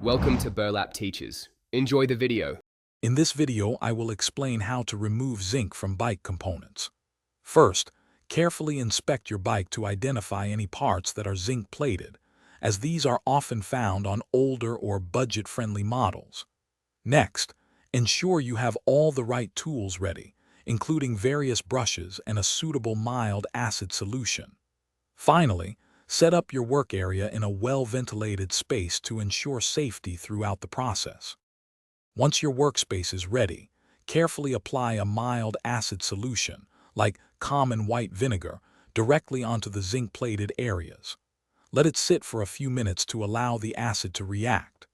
Welcome to Burlap Teachers. Enjoy the video. In this video, I will explain how to remove zinc from bike components. First, carefully inspect your bike to identify any parts that are zinc-plated, as these are often found on older or budget-friendly models. Next, ensure you have all the right tools ready, including various brushes and a suitable mild acid solution. Finally, set up your work area in a well-ventilated space to ensure safety throughout the process. Once your workspace is ready, carefully apply a mild acid solution, like common white vinegar, directly onto the zinc-plated areas. Let it sit for a few minutes to allow the acid to react.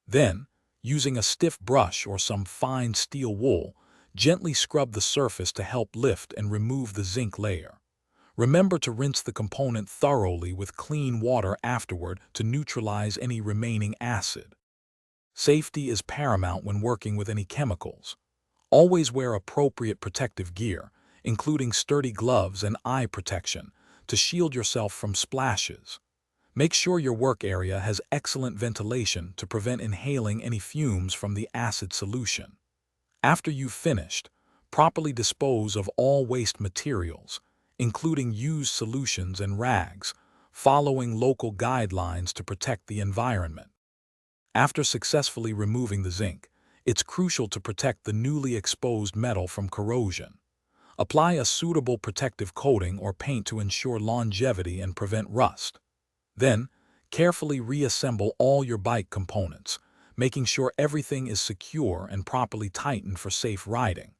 Then, using a stiff brush or some fine steel wool, gently scrub the surface to help lift and remove the zinc layer. Remember to rinse the component thoroughly with clean water afterward to neutralize any remaining acid. Safety is paramount when working with any chemicals. Always wear appropriate protective gear, including sturdy gloves and eye protection, to shield yourself from splashes. Make sure your work area has excellent ventilation to prevent inhaling any fumes from the acid solution. After you've finished, properly dispose of all waste materials, including used solutions and rags, following local guidelines to protect the environment. After successfully removing the zinc, it's crucial to protect the newly exposed metal from corrosion. Apply a suitable protective coating or paint to ensure longevity and prevent rust. Then, carefully reassemble all your bike components, making sure everything is secure and properly tightened for safe riding.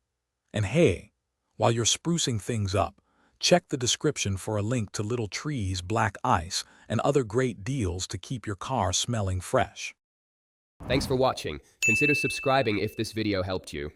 And hey, while you're sprucing things up, check the description for a link to Little Trees Black Ice and other great deals to keep your car smelling fresh. Thanks for watching. Consider subscribing if this video helped you.